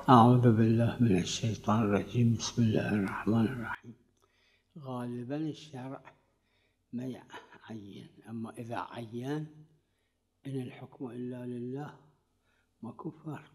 أعوذ بالله من الشيطان الرجيم. بسم الله الرحمن الرحيم. غالبا الشرع ما يعين، أما إذا عين إن الحكم إلا لله ماكو فرق.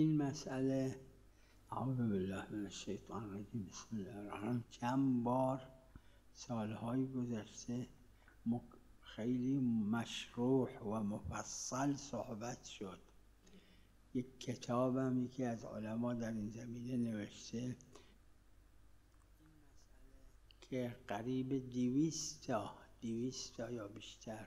این مسئله اعوذ بالله من الشیطان الرجیم بسم الله الرحمن الرحیم چند بار سالهای گذشته خیلی مشروح و مفصل صحبت شد. یک کتابم یکی از علما در این زمینه نوشته که قریب 200 تا یا بیشتر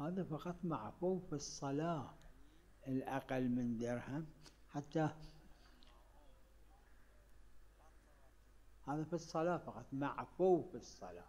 هذا فقط معفو في الصلاة الأقل من درهم، حتى هذا في الصلاة فقط معفو في الصلاة।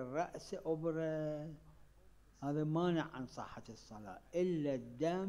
الرأس أبرة هذا مانع عن صحة الصلاة إلا الدم।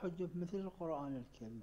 حجة مثل القرآن الكريم।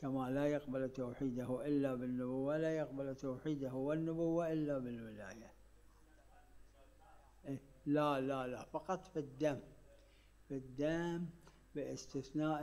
كما لا يقبل توحيده إلا بالنبوة ولا يقبل توحيده والنبوة إلا بالولاية. لا لا لا، فقط في الدم باستثناء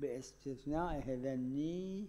باستثناء هذني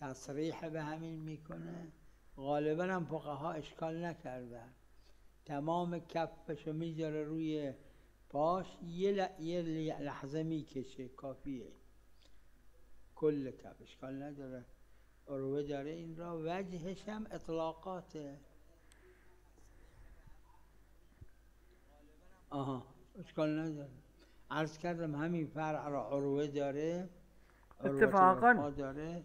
تصریح به همین میکنه. غالبا هم فقها اشکال نکردن. تمام کفشو میذاره روی پاش، یه لحظه میکشه کافیه. کل کف اشکال نداره. عروه داره این را، وجهش هم اطلاقاته. اشکال نداره. عرض کردم همین فرع را عروه داره، اتفاقاً داره.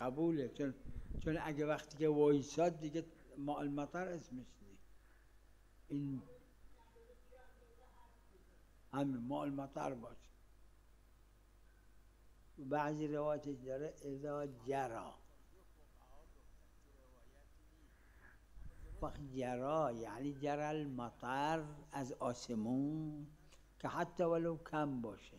قبوله، چون اگه وقتی که وایساد دیگه ماء المطر اسمش نیست، این همین ماء المطر باشه. بعضی روایتش داره اذا جرا، وقت جرا یعنی جرا المطر از آسمون که حتی ولو کم باشه.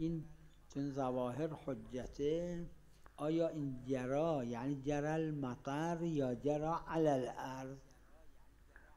این چون ظواهر حجته، آیا این جرا یعنی جرا المطر یا جرا علی الارض؟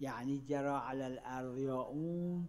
يعني جرى على الأرض يؤون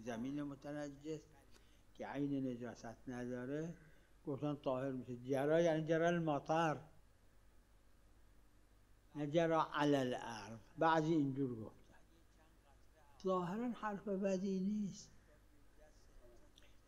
زمین متنجس که عین نجاست نداره گفتن طاهر میشه. جرا یعنی جرا المطر، نه جرا علی الارض. بعضی اینجور گفتن. ظاهرا حرف بدی نیست.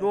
2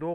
2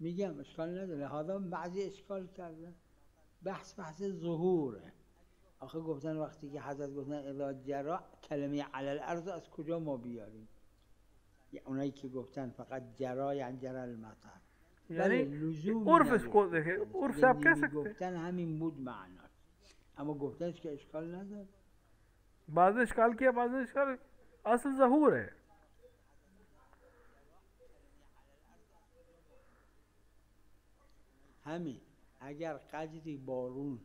میگم اشکال نداره، هذا بعضی اشکال کردن، بحث ظهوره. آخه گفتن وقتی که حضرت گفتن اذا جرا، کلمه علی الارض از کجا ما بیاریم؟ اونایی که گفتن فقط جرا یعنی جرا المطر، یعنی لزومی عرفش کو دیکھے، عرف سے آپ کہہ سکتے ہیں گفتن همین بود معناش، اما گفتنش که اشکال نداره. بعض نے اشکال کیا، بعض نے اشکال، اصل ظہور ہے. همین اگر قدری بارون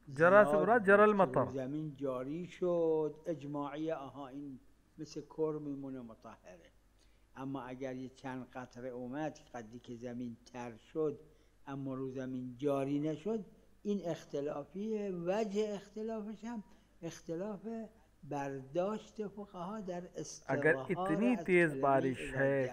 جرا سے مراد جرا المطر، زمین جاری شد اجماعی، آها این مثل کر میمونه مطهره. اما اگر یه چند قطره اومد قدری که زمین تر شد اما رو زمین جاری نشد، این اختلافیه. وجه اختلافش هم اختلاف برداشت فقها در استظهار. اگر اتنی تیز بارش ہے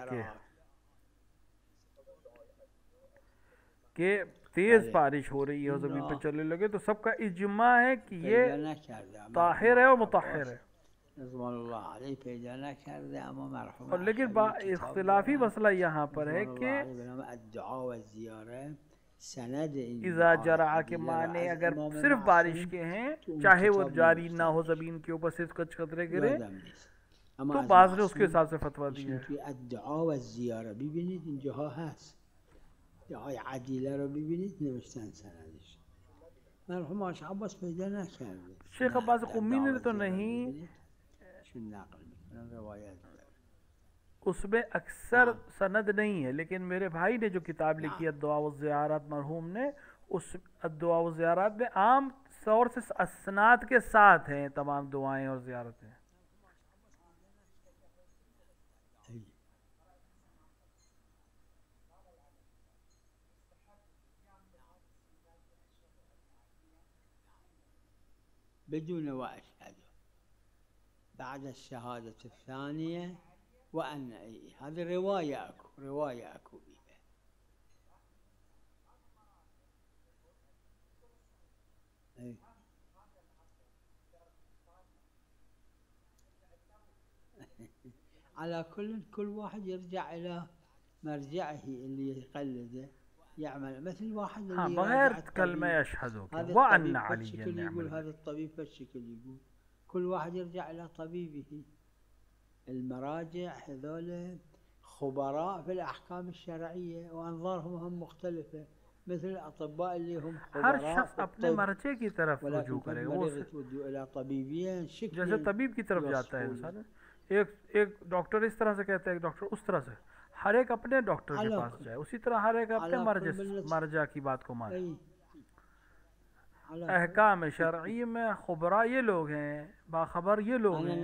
کہ تیز بارش ہو رہی ہے اور زمین پہ چلنے لگے تو سب کا اجماع ہے کہ یہ طاہر ہے اور مطہر ہے. رضوان اللہ علیہ پیدا نکرده، اما مرحوم. اور لیکن اختلافی مسئلہ یہاں پر ہے کہ الدعاء والزیارہ سند اذا جرع کے معنی اگر صرف بارش کے ہیں، چاہے وہ جاری نہ ہو زمین کے اوپر صرف کچھ قطرے گرے، تو بعض نے اس کے حساب سے فتویٰ دی ہے. الدعاء والزیارہ ببینید اینجاها هست، دعای عدیله رو ببینید نوشتن سندش. مرحوم آش عباس پیدا نکرده. شیخ عباس قمی نے تو نہیں، نقل میکنن روایت اس میں اکثر سند نہیں ہے، لیکن میرے بھائی نے جو کتاب لکھی ہے الدعاء والزیارات مرحوم نے، اس الدعاء والزیارات میں عام طور سے اسناد کے ساتھ ہیں تمام دعائیں اور زیارتیں. بدون وأشهد بعد الشهادة الثانية وأن هذه رواية أكو بها. على كل واحد يرجع إلى مرجعه اللي يقلده يعمل، مثل واحد اللي بغير كلمة يشهد وأن عليا يقول هذا الطبيب فالشكل يقول، كل واحد يرجع إلى طبيبه. المراجع هذول خبراء في الأحكام الشرعية وأنظارهم هم مختلفة، مثل الأطباء اللي هم ہر شخص اپنے مرجع کی طرف رجوع کرے گا. وہ جیسے طبیب کی طرف جاتا ہے انسان، ایک ڈاکٹر اس طرح سے کہتا ہے، ایک ڈاکٹر اس طرح سے، ہر ایک اپنے ڈاکٹر کے پاس جائے، اسی طرح ہر ایک اپنے مرجع کی بات کو مانے. احکام شرعی میں خبراء یہ لوگ ہیں، باخبر یہ لوگ ہیں.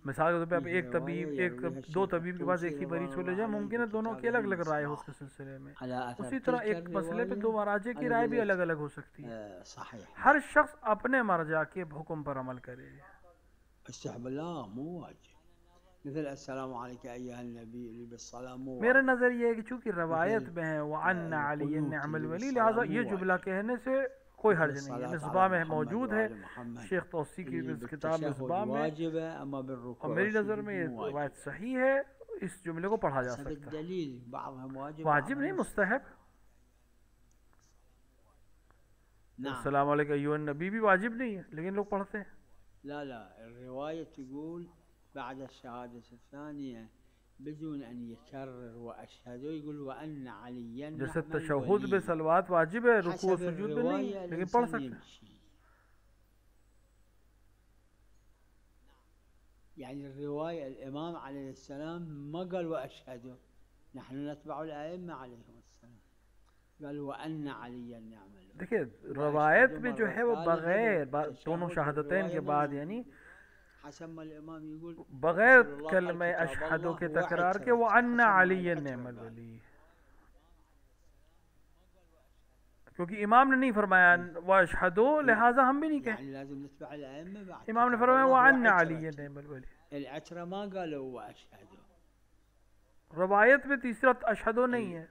مثال کے طور پہ آپ ایک دو طبیب کے پاس ایک ہی مریض کو لے جائیں، ممکن ہے دونوں کی الگ الگ رائے ہو اس کے سلسلے میں. اسی طرح ایک مسئلے پہ دو مراجع کی رائے بھی الگ الگ ہو سکتی ہے. ہر شخص اپنے مرجع کے حکم پر عمل کرے. استحباب مو واجب. مثل السلام علیکم ایھا النبی علی بالسلام. میرا نظر یہ ہے کہ چونکہ روایت میں ہے وعن علی نعم الولی، لہذا یہ جملہ کہنے سے کوئی حرج نہیں ہے. مصباح میں موجود ہے، شیخ توسی کی کتاب مصباح میں، اور میری نظر میں یہ روایت صحیح ہے، اس جملے کو پڑھا جا سکتا ہے. واجب نہیں، مستحب. السلام علیکم ایھا النبی بھی واجب نہیں ہے، لیکن لوگ پڑھتے ہیں. لا الرواية تقول بعد الشهادة الثانية بدون أن يكرر وأشهد، يقول وأن عليا. جیسے تشہد میں صلوات واجب ہے، رکوع و سجود میں نہیں، لیکن پڑھ سکتے ہیں. يعني الرواية الإمام عليه السلام ما قال وأشهد، نحن نتبع الأئمة عليهم السلام، قال وأن عليا نعم. دیکھیں روایت میں جو ہے وہ بغیر دونوں شہادتین کے بعد، یعنی بغیر کلمہ اشہدو کے تکرار کے وَأَنَّ عَلِيًّا نِعْمَ الْوَلِيُّ، کیونکہ امام نے نہیں فرمایا وَأَشْهَدُ، لہٰذا ہم بھی نہیں کہیں. امام نے فرمایا وَأَنَّ عَلِيًّا نِعْمَ الْوَلِيُّ. العترہ ما قالوا وَأَشْهَدُ، روایت میں تیسرا اشہدو نہیں ہے.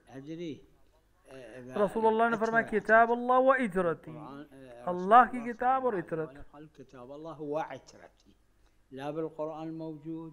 رسول اللہ نے فرمایا کتاب اللہ و اجرتی، اللہ کی کتاب اور اطرت. کتاب اللہ و اطرتی لا بالقرآن موجود.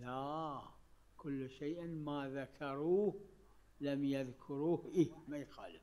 لا كل شيء ما ذكروه لم يذكروه ما يخالف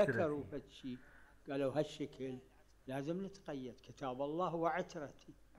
ذكروا فشي قالوا هالشكل لازم نتقيد كتاب الله وعترتي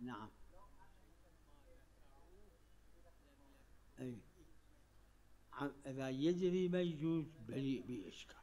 نعم اي اذا يجري ما يجوز بإشكال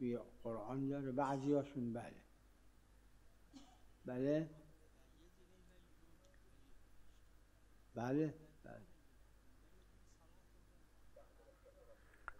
في القرآن داره بعضیاشون بله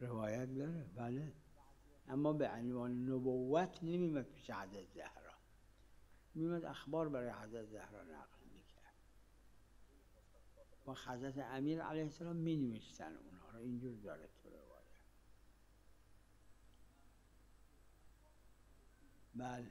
روايات بله اما به عنوان نبوت نمیمد پیش حضرت زهرا میمد اخبار برای حضرت زهرا نقل میکرد و حضرت امیر علیه السلام مینوشتن اونها رو اینجور داره تو روایت بله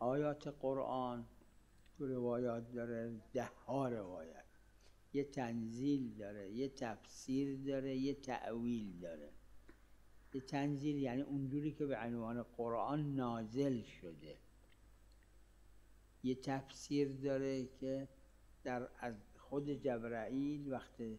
آیات قرآن تو روایات داره 10 روایت یه تنزیل داره یه تفسیر داره یه تأویل داره یه تنزیل یعنی اونجوری که به عنوان قرآن نازل شده یه تفسیر داره که از خود جبرائیل وقتی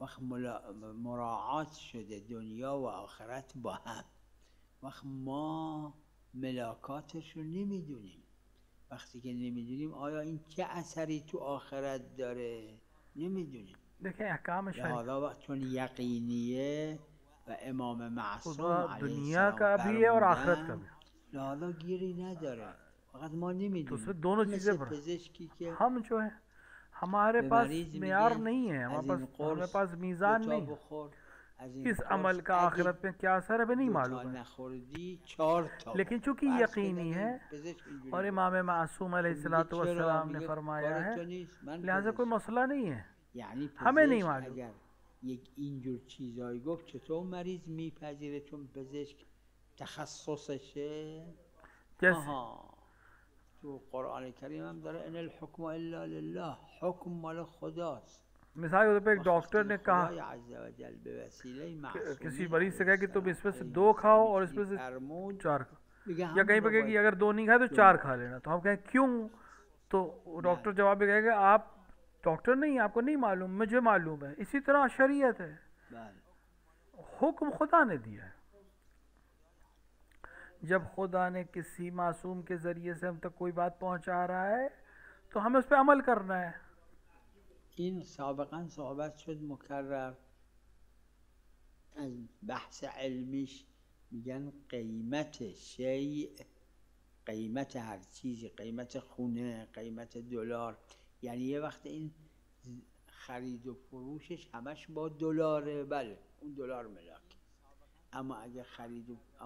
وقت مراعات شده دنیا و آخرت با هم وقت ما ملاکاتش رو نمیدونیم وقتی که نمیدونیم آیا این چه اثری تو آخرت داره نمیدونیم دیکھیں احکام شرعی لہذا وقت چون یقینیه و امام معصوم علیه دنیا کا بھی ہے اور آخرت کا بھی لہذا گیری نداره فقط ما نمیدونیم تو اس میں دونوں چیزیں پزشکی که ہم جو ہیں ہمارے پاس معیار نہیں ہے ہمارے پاس میزان نہیں ہے اس عمل کا آخرت میں کیا اثر ہے نہیں معلوم ہے لیکن چونکہ یقینی ہے اور امام معصوم علیہ السلام نے فرمایا ہے لہذا کوئی مسئلہ نہیں ہے ہمیں نہیں معلوم یک اینجور چیزایی گفت چطور مریض میپذیره چون پزشک تخصصشه تو قرآن کریم هم داره ان الحکم الا لله حکم مال خداست مثال کے طور پہ ایک ڈاکٹر نے کہا کسی مریض سے کہا کہ تم اس میں سے 2 کھاؤ اور اس میں سے 4 کھاؤ یا کہیں پہ کہے کہ اگر 2 نہیں کھائے تو 4 کھا لینا تو ہم کہیں کیوں تو ڈاکٹر جواب میں کہے گا آپ ڈاکٹر نہیں آپ کو نہیں معلوم مجھے معلوم ہے اسی طرح شریعت ہے حکم خدا نے دیا ہے جب خدا نے کسی معصوم کے ذریعے سے ہم تک کوئی بات پہنچا رہا ہے تو ہمیں اس پہ عمل کرنا ہے این سابقا صحبت شد مکرر از بحث علمیش میگن قیمت شیء قیمت هر چیزی قیمت خونه قیمت دلار یعنی یه وقت این خرید و فروشش همش با دلاره، بله اون دلار ملاک. اما اگه خرید و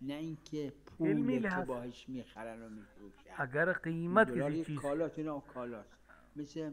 نه اینکه پوله که باهاش میخرن و میفروشن. اگر قیمت کسی چیز کالاست، نه کالاست، مثل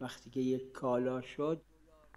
وقتی که یک کالا شد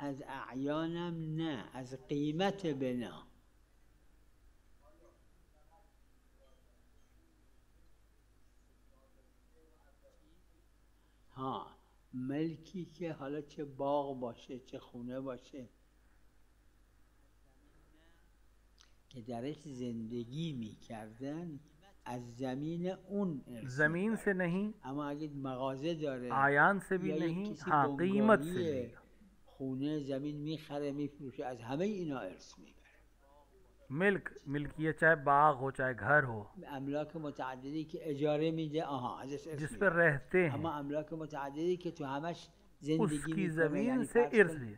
از اعیانم نه، از قیمت بنا. ها، ملکی که حالا چه باغ باشه چه خونه باشه که درش زندگی میکردن، از زمین اون زمین سے نہیں، اما اگه مغازه داره آیان سے بھی نہیں، ہاں قیمت سے، خونه زمین میخره میفروشه، از همه اینا ارث میبره. ملکیت چاہے باغ ہو چاہے گھر ہو، املاک متعددی که اجاره میده ازش ارث جس پر رہتے ہیں، اما املاک متعددی که تو همش زندگی اس کی زمین سے ارث ہے.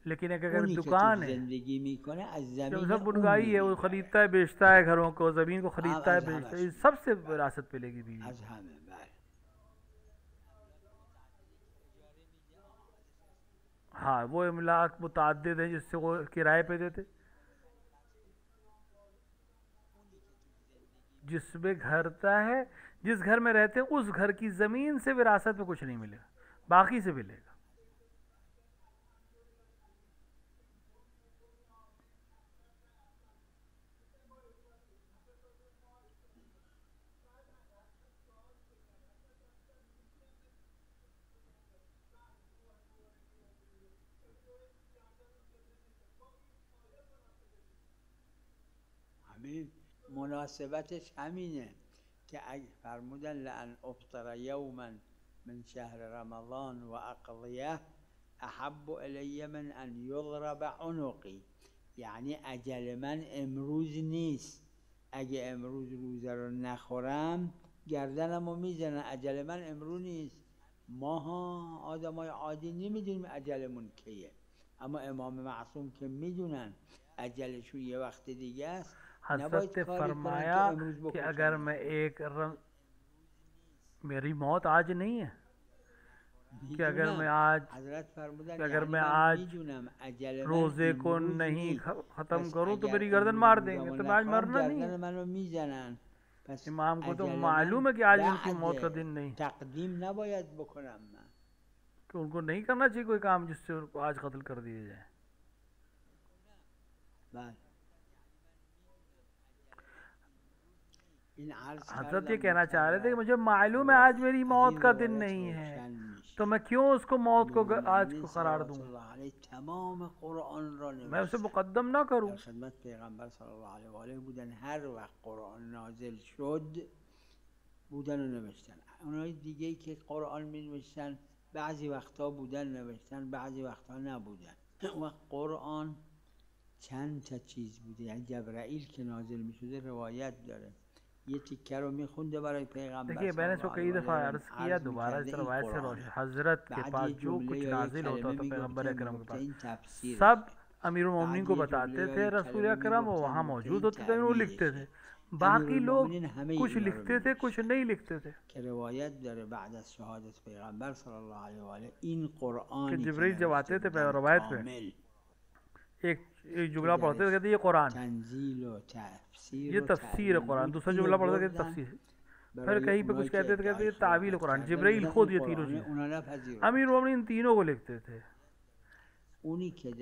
لیکن اگر دکان ہے، زندگی میکنه از زمین، جب سب بنگائی ہے، وہ خریدتا ہے بیچتا ہے گھروں کو، زمین کو خریدتا ہے بیچتا ہے، سب سے وراثت پہ لے گی بیوی. از همه. ہاں وہ املاک متعدد ہیں جس سے وہ کرائے پہ دیتے، جس میں گھرتا ہے، جس گھر میں رہتے ہیں اس گھر کی زمین سے وراثت میں کچھ نہیں ملے گا، باقی سے ملے گا. مناسبتش همینه که اگه فرمودن لأن افطر یوما من شهر رمضان و اقضیه احب الی من ان یضرب عنقی، یعنی اجل من امروز نیست، اگه امروز روزه رو نخورم گردنم رو میزنن، اجل من امروز نیست. ماها آدمای عادی نمیدونیم اجلمون کیه، اما امام معصوم که میدونن اجلشون یه وقت دیگه است. حضرت نے فرمایا کہ اگر میں میری موت آج نہیں ہے، کہ اگر میں آج روزے کو نہیں ختم کروں تو میری گردن مار دیں گے، تو میں آج مرنا نہیں ہے. امام کو تو معلوم ہے کہ آج ان کی موت کا دن نہیں، تقدیم نباید بکنم من، کہ ان کو نہیں کرنا چاہیے کوئی کام جس سے ان کو آج قتل کر دیا جائے. حضرت یہ کہنا چاہ رہے تھے کہ مجھے معلوم ہے آج میری موت کا دن نہیں ہے، تو میں کیوں اس کو موت کو آج کو قرار دوں، میں اسے مقدم نہ کروں. خدمت پیغمبر صلی اللہ علیہ وآلہ بودن، هر وقت قرآن نازل شد بودن و نوشتن. اونای دیگه ای که قرآن می نوشتن بعضی وقتا بودن نوشتن، بعضی وقتا نبودن. و قرآن چند تا چیز بوده، یعنی جبرائیل که نازل می شده روایت داره، یہ تکہ رو میخونده برای پیغمبر. دیکھیے میں نے اس کو کئی دفعہ عرض کیا، دوبارہ اس روایت سے روشن، حضرت کے پاس جو کچھ نازل ہوتا تھا پیغمبر اکرم کے پاس سب امیر المومنین کو بتاتے تھے، رسول اکرم وہ وہاں موجود ہوتے تھے، وہ لکھتے تھے. باقی لوگ کچھ لکھتے تھے کچھ نہیں لکھتے تھے. کہ روایت داره بعد از شهادت پیغمبر صلی اللہ علیہ وآلہ این قرآن کہ جبریل جب آتے تھے روایت پہ ایک جملہ پڑھتے تھے، کہتے یہ قرآن، یہ تفسیر قرآن، دوسرا جملہ پڑھتے تھے تفسیر، پھر کہیں پہ کچھ کہتے تھے کہتے یہ تعویل قرآن. جبرائیل خود یہ تینوں چیزیں، امیر المومنین تینوں کو لکھتے تھے.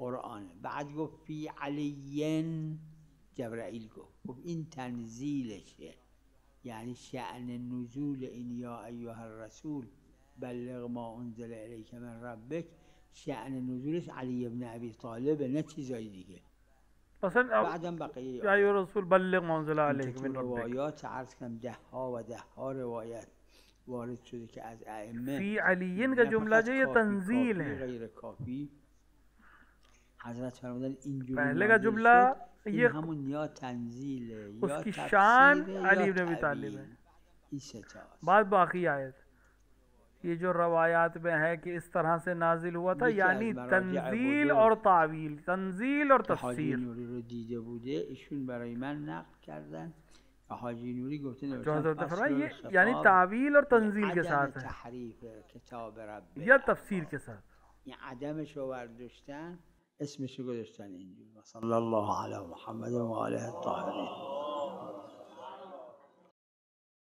قرآن بعد گفت فی علی جبرائیل گفت این تنزیلشه، یعنی شأن نزول این یا ایها الرسول بلغ ما انزل الیک من ربک، شأن نزولش علی ابن ابی طالب، نه چیزای دیگه. بعدم بقیه یا ایها الرسول بلغ ما انزل الیک من ربک. روایات عرض کردم ده ها و ده ها روایت وارد شده که از ائمه فی علیین کا جملہ جو یہ تنزیل ہے، غیر کافی حضرت فرمودن اینجوری پہلے کا جملہ یہ همون یا تنزیل ہے اس کی شان علی بن ابی طالب ہے، بعد باقی آیت یہ جو روایات میں ہے کہ اس طرح سے نازل ہوا تھا، یعنی تنزیل اور تعویل، تنزیل اور تفسیر. نوری رو دیده بوده، ایشون برای من نقل کردن. حاجی نوری گفته جو حضرت فرمایا یعنی تعویل اور تنزیل کے ساتھ ہے تحریف کتاب رب یا تفسیر کے ساتھ، این عدمش رو برداشتن اسمش رو گذاشتن اینجور. صلی الله علی محمد و آله الطاهرین.